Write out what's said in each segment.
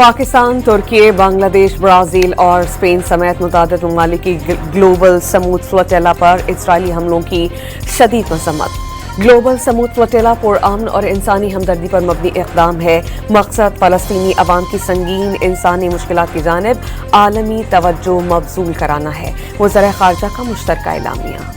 पाकिस्तान, तुर्की, Bangladesh, Brazil और Spain समेत मुतादिद ममालिक की ग्लोबल समूद फ्लोटेला पर इजरायली हमलों की शदीद मज़म्मत। ग्लोबल समूद फ्लोटेला पुरअमन और इंसानी हमदर्दी पर मबनी इक़दाम है। मकसद फ़लस्तीनी अवाम की संगीन इंसानी मुश्किलात की जानिब आलमी तवज्जो मबज़ूल कराना है। वज़ीर ख़ारजा का मुश्तरका एलामिया।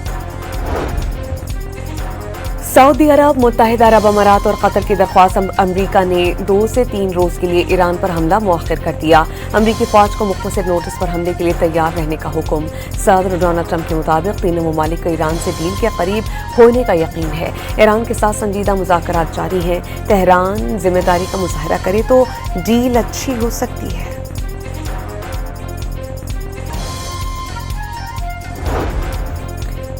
सऊदी अरब, मुत्तहिदा अरब अमारात और कतर की दरख्वास्त अमरीका ने 2 से 3 रोज़ के लिए ईरान पर हमला मुअख्खर कर दिया। अमरीकी फ़ौज को मुख्तसर नोटिस पर हमले के लिए तैयार रहने का हुक्म। सदर डोनाल्ड ट्रंप के मुताबिक तीनों ममालिक को ईरान से डील के करीब होने का यकीन है। ईरान के साथ संजीदा मुज़ाकरात जारी हैं। तेहरान जिम्मेदारी का मुजाहरा करे तो डील अच्छी हो सकती है।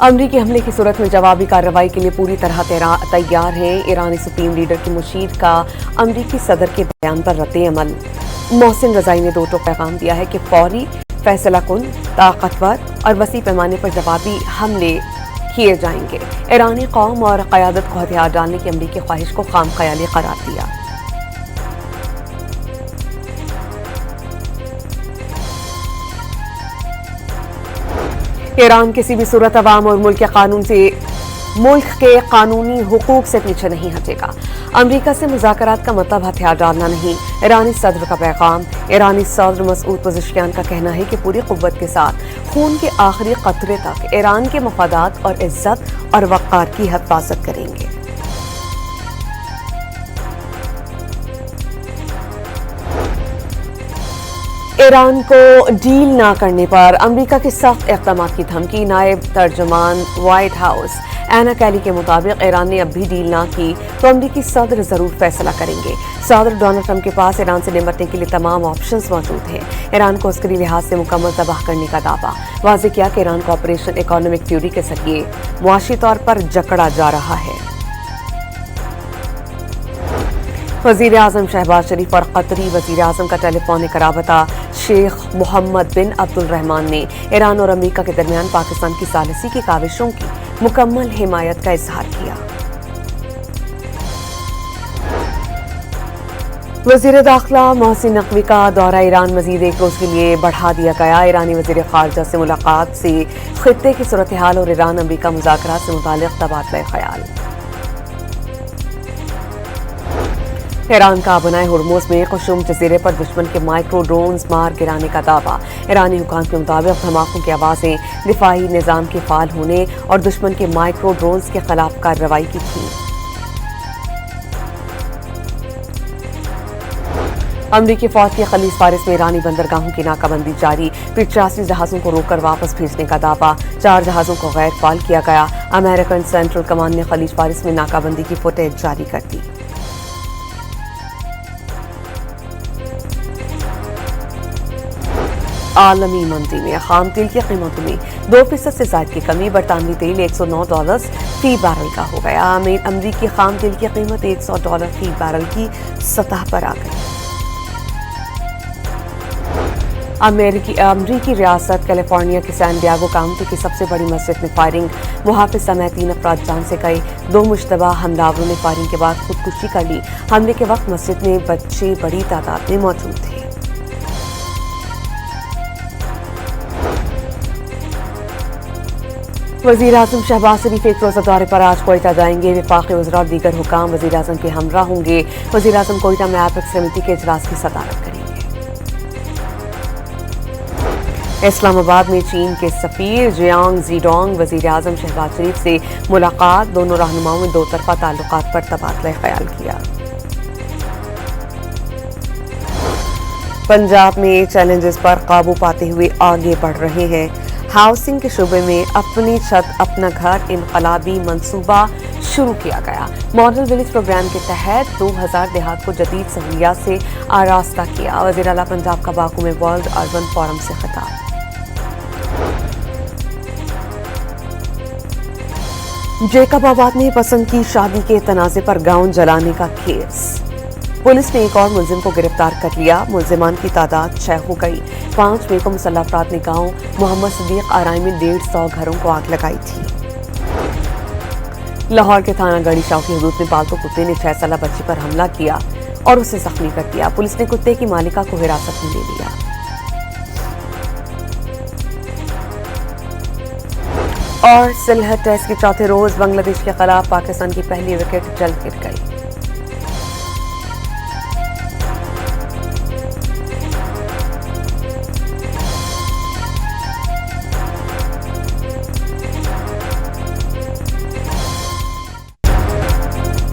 अमरीकी हमले की सूरत में जवाबी कार्रवाई के लिए पूरी तरह तैयार हैं। ईरानी सुप्रीम लीडर की मुशीर का अमरीकी सदर के बयान पर रद्द-ए-अमल। मोहसिन रज़ाई ने दो टोक पैगाम दिया है कि फौरी, फैसलाकुन, ताकतवर और वसी पैमाने पर जवाबी हमले किए जाएंगे। ईरानी कौम और क़यादत को हथियार डालने की अमरीकी ख्वाहिश को खामख्याली करार दिया। ईरान किसी भी सूरत अवाम और मुल्क के कानूनी हुकूक से पीछे नहीं हटेगा। अमरीका से मुज़ाकरात का मतलब हथियार डालना नहीं। ईरानी सदर का पैगाम। ईरानी सदर मसूद पज़ेश्कियान का कहना है कि पूरी कुव्वत के साथ खून के आखिरी कतरे तक ईरान के मफादात और इज्जत और वक़ार की हिफाजत करेंगे। ईरान को डील न करने पर अमरीका के सख्त इक़दाम की धमकी। नायब तर्जुमान व्हाइट हाउस एना कैली के मुताबिक ईरान ने अब भी डील ना की तो अमरीकी सदर जरूर फैसला करेंगे। सदर डोनाल्ड ट्रंप के पास ईरान से निपटने के लिए तमाम ऑप्शंस मौजूद हैं। ईरान को अस्करी लिहाज से मुकम्मल तबाह करने का दावा। वाज़ेह किया कि ईरान को ऑपरेशन इकोनॉमिक फ्यूरी के जरिए मुआशी तौर पर जकड़ा जा रहा है। वज़ीर आज़म शहबाज शरीफ और कतरी वज़ीर आज़म का टेलीफोनिक राबता शेख मोहम्मद बिन अब्दुल रहमान ने ईरान और अमरीका के दरमियान पाकिस्तान की सालिसी की काविशों की मुकम्मल हिमायत का इजहार किया। वज़ीर दाखिला मोहसिन नकवी का दौरा ईरान मज़ीद 1 रोज़ के लिए बढ़ा दिया गया। ईरानी वज़ीर ख़ारजा से मुलाकात से खित्ते की सूरत हाल और ईरान अमरीका मुज़ाकरात से मुताल्लिक़ तबादला ख़याल। ईरान का बनाए हुर्मुज़ में कुशुम जजीरे पर दुश्मन के माइक्रो ड्रोन्स मार गिराने का दावा। ईरानी हुकाम के मुताबिक धमाकों की आवाज़ें दिफाई निज़ाम के फ़ाल होने और दुश्मन के माइक्रो ड्रोन्स के खिलाफ कार्रवाई की थी। अमरीकी फ़ौज की खलीज फारिस में ईरानी बंदरगाहों की नाकाबंदी जारी। 85 जहाज़ों को रोककर वापस भेजने का दावा। 4 जहाज़ों को गैर फाल किया गया। अमेरिकन सेंट्रल कमांड ने खलीज फारिस में नाकाबंदी की फुटेज जारी कर दी। आलमी मंदी में खाम तेल की कीमतों में 2% से ज़ायद की कमी। बरतानवी तेल $109 फी बैरल का हो गया। अमरीकी खाम तेल की कीमत $100 फी बैरल की सतह पर आ गई। अमरीकी रियासत कैलिफोर्निया की सैन डिएगो काउंटी की सबसे बड़ी मस्जिद में फायरिंग। मुहाफिज समेत 3 अफराद जान से गए। 2 मुश्तबा हमलावरों ने फायरिंग के बाद खुदकुशी कर ली। हमले के वक्त मस्जिद में बच्चे बड़ी तादाद में मौजूद थे। वज़ीर आज़म शहबाज शरीफ 1 रोज़ा दौरे पर आज कोयटा जाएंगे। वफाकी वज़रा और दीगर हुकाम वज़ीर आज़म के हमरा होंगे। वज़ीर आज़म कोयटा में एपेक्स कमेटी के इजलास की सदारत करेंगे। इस्लामाबाद में चीन के सफ़ीर जियांग ज़ीडोंग वज़ीर आज़म शहबाज शरीफ से मुलाकात। दोनों रहनुमाओं में 2 तरफ़ा ताल्लुकात पर तबादला ख्याल किया। पंजाब में चैलेंजेस पर काबू पाते हुए आगे बढ़ रहे हैं। हाउसिंग के शुबे में अपनी छत अपना घर इनकलाबी मंसूबा शुरू किया गया। मॉडल विलेज प्रोग्राम के तहत 2000 देहात को जदीद सहूलियात से आरास्ता किया। वज़ीर आला पंजाब का बाकू में वर्ल्ड अर्बन फोरम से खिताब। जेकबाबाद में पसंद की शादी के तनाज़े पर गाउन जलाने का केस। पुलिस ने एक और मुलजिम को गिरफ्तार कर लिया। मुलजिमान की तादाद 6 हो गई। 5 मई को मुसल्लह अफराद ने गांव मोहम्मद सदीक आराई में 150 घरों को आग लगाई थी। लाहौर के थाना गढ़ी शाह की हदूद में पालतू कुत्ते ने 6 साला बच्ची पर हमला किया। اور اسے زخمی کر دیا۔ پولیس نے کتے کی مالکہ کو حراست میں لے لیا۔ اور سلہٹ ٹیسٹ کے چوتھے روز بنگلہ دیش کے خلاف پاکستان کی پہلی وکٹ جلد گر گئی۔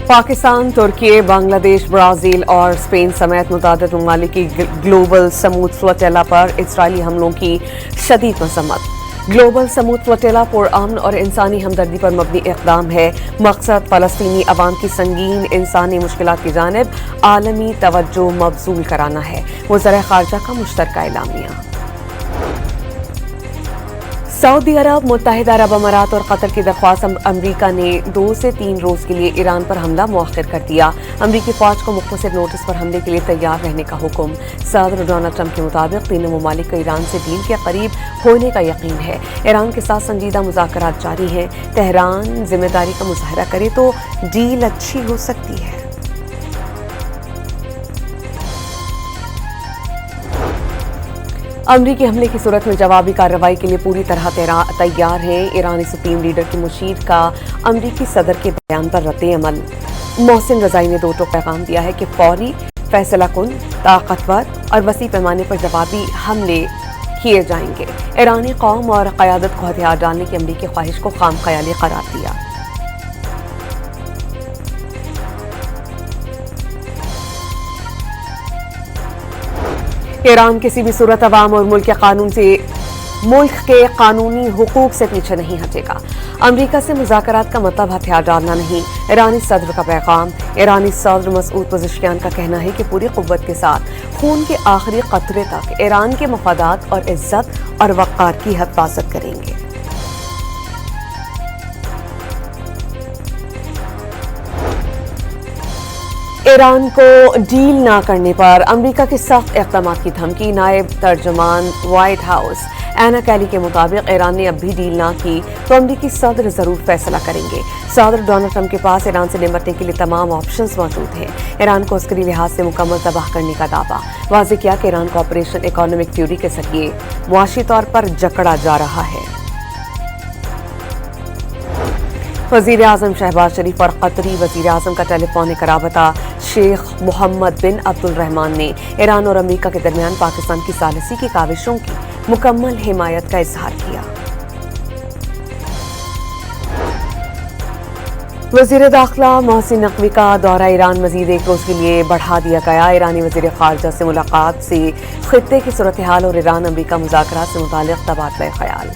پاکستان، ترکی، بنگلہ دیش، برازیل اور اسپین سمیت متعدد ممالک کی گلوبل سمود فلوٹیلا پر اسرائیلی حملوں کی شدید مذمت۔ گلوبل سمود فلوٹیلا پرامن اور انسانی ہمدردی پر مبنی اقدام ہے۔ مقصد فلسطینی عوام کی سنگین انسانی مشکلات کی جانب عالمی توجہ مبذول کرانا ہے۔ وزرائے خارجہ کا مشترکہ اعلامیہ۔ سعودی عرب، متحدہ عرب امارات اور قطر کی درخواست امریکہ نے 2 سے 3 روز کے لیے ایران پر حملہ مؤخر کر دیا۔ امریکی فوج کو مختصر نوٹس پر حملے کے لیے تیار رہنے کا حکم۔ صدر ڈونلڈ ٹرمپ کے مطابق تینوں ممالک کو ایران سے ڈیل کے قریب ہونے کا یقین ہے۔ ایران کے ساتھ سنجیدہ مذاکرات جاری ہیں۔ تہران ذمہ داری کا مظاہرہ کرے تو ڈیل اچھی ہو سکتی ہے۔ امریکی حملے کی صورت میں جوابی کارروائی کے لیے پوری طرح تیار ہیں۔ ایرانی سپریم لیڈر کی مشیر کا امریکی صدر کے بیان پر رد عمل۔ محسن رضائی نے 2 ٹوک پیغام دیا ہے کہ فوری، فیصلہ کن، طاقتور اور وسیع پیمانے پر جوابی حملے کیے جائیں گے۔ ایرانی قوم اور قیادت کو ہتھیار ڈالنے کی امریکی خواہش کو خام خیالی قرار دیا۔ ایران کسی بھی صورت عوام اور ملک کے قانونی حقوق سے پیچھے نہیں ہٹے گا۔ امریکہ سے مذاکرات کا مطلب ہتھیار ڈالنا نہیں۔ ایرانی صدر کا پیغام۔ ایرانی صدر مسعود پزشکیان کا کہنا ہے کہ پوری قوت کے ساتھ خون کے آخری قطرے تک ایران کے مفادات اور عزت اور وقار کی حفاظت کریں گے۔ ایران کو ڈیل نہ کرنے پر امریکہ کے سخت اقدامات کی دھمکی۔ نائب ترجمان وائٹ ہاؤس اینا کیلی کے مطابق ایران نے اب بھی ڈیل نہ کی تو امریکی صدر ضرور فیصلہ کریں گے۔ صدر ڈونلڈ ٹرمپ کے پاس ایران سے نمٹنے کے لیے تمام آپشنز موجود ہیں۔ ایران کو عسکری لحاظ سے مکمل تباہ کرنے کا دعویٰ۔ واضح کیا کہ ایران کو آپریشن اکنامک فیوری کے ذریعے معاشی طور پر جکڑا جا رہا ہے۔ وزیر اعظم شہباز شریف اور قطری وزیر اعظم کا ٹیلی فونک رابطہ شیخ محمد بن عبد الرحمان نے ایران اور امریکہ کے درمیان پاکستان کی ثالثی کی کاوشوں کی مکمل حمایت کا اظہار کیا۔ وزیر داخلہ محسن نقوی کا دورہ ایران مزید 1 روز کے لیے بڑھا دیا گیا۔ ایرانی وزیر خارجہ سے ملاقات سے خطے کی صورتحال اور ایران امریکہ مذاکرات سے متعلق تبادلہ خیال۔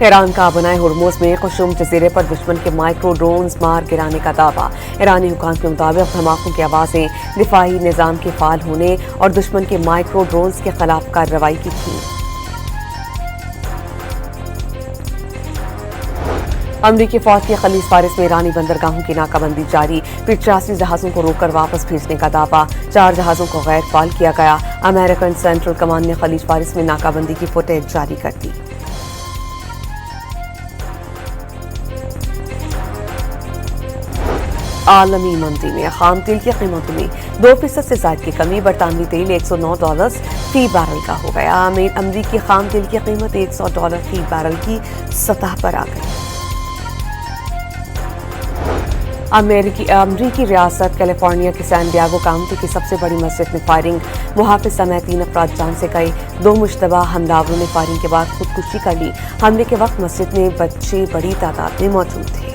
ایران کا بنائے ہرمز میں قشم جزیرے پر دشمن کے مائکرو ڈرونز مار گرانے کا دعویٰ۔ ایرانی حکام کے مطابق دھماکوں کی آوازیں دفاعی نظام کے فعال ہونے اور دشمن کے مائکرو ڈرونز کے خلاف کارروائی کی تھیں۔ امریکی فوج کی خلیج فارس میں ایرانی بندرگاہوں کی ناکہ بندی جاری۔ 85 جہازوں کو روک کر واپس بھیجنے کا دعویٰ۔ 4 جہازوں کو غیر فعال کیا گیا۔ امریکن سینٹرل کمانڈ نے خلیج فارس میں ناکہ بندی کی فوٹیج جاری کر دی۔ عالمی منڈی میں خام تیل کی قیمتوں میں 2% سے زائد کی کمی۔ برطانوی تیل $109 فی بیرل کا ہو گیا۔ امریکی خام تیل کی قیمت $100 فی بیرل کی سطح پر آ گئی۔ امریکی ریاست کیلیفورنیا کی سین ڈیاگو کاؤنٹی کی سب سے بڑی مسجد میں فائرنگ۔ محافظ سمیت 3 افراد جان سے گئے۔ 2 مشتبہ حملاوروں نے فائرنگ کے بعد خودکشی کر لی۔ حملے کے وقت مسجد میں بچے بڑی تعداد میں موجود تھے۔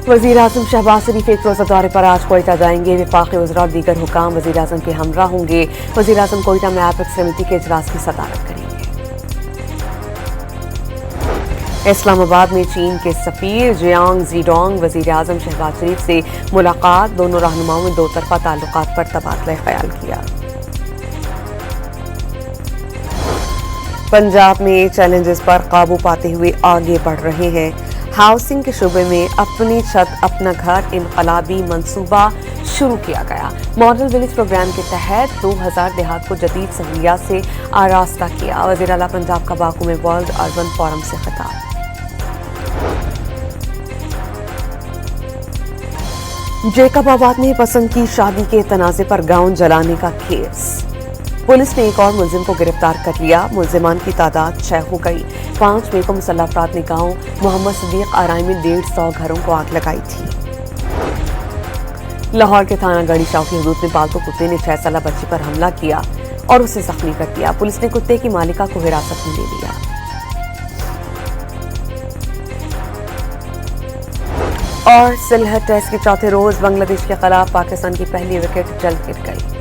وزیر اعظم شہباز شریف 1 روزہ دورے پر آج کوئٹہ جائیں گے۔ وفاقی وزراء اور دیگر حکام وزیر اعظم کے ہمراہ ہوں گے۔ وزیر اعظم کوئٹہ میں ایپیکس کمیٹی کے اجلاس کی صدارت کریں گے۔ اسلام آباد میں چین کے سفیر جیانگ زیڈونگ وزیر اعظم شہباز شریف سے ملاقات۔ دونوں رہنماؤں نے 2 طرفہ تعلقات پر تبادلہ خیال کیا۔ پنجاب میں چیلنجز پر قابو پاتے ہوئے آگے بڑھ رہے ہیں۔ हाउसिंग के शुबे में अपनी छत अपना घर इनकलाबी मंसूबा शुरू किया गया। मॉडल विलेज प्रोग्राम के तहत 2000 देहात को जदीद सहूलियात से आरास्ता किया। वज़ीर आला पंजाब का बाकू में वर्ल्ड अर्बन फोरम से खिताब। जेकबाबाद में पसंद की शादी के तनाज़े पर गाउन जलाने का केस। पुलिस ने एक और मुलजिम को गिरफ्तार कर लिया। मुलजिमान की तादाद 6 हो गई। 5 मई को मुसल्लह अफराद ने गांव मोहम्मद सदीक आराई में 150 घरों को आग लगाई थी। लाहौर के थाना गढ़ी शाह की हदूद में पालतू कुत्ते ने 6 साला बच्ची पर हमला किया और उसे जख्मी कर दिया। पुलिस ने कुत्ते की मालिका को हिरासत में ले लिया। और सिलहट टेस्ट के चौथे रोज बांग्लादेश के खिलाफ पाकिस्तान की पहली विकेट जल्द गिर गई।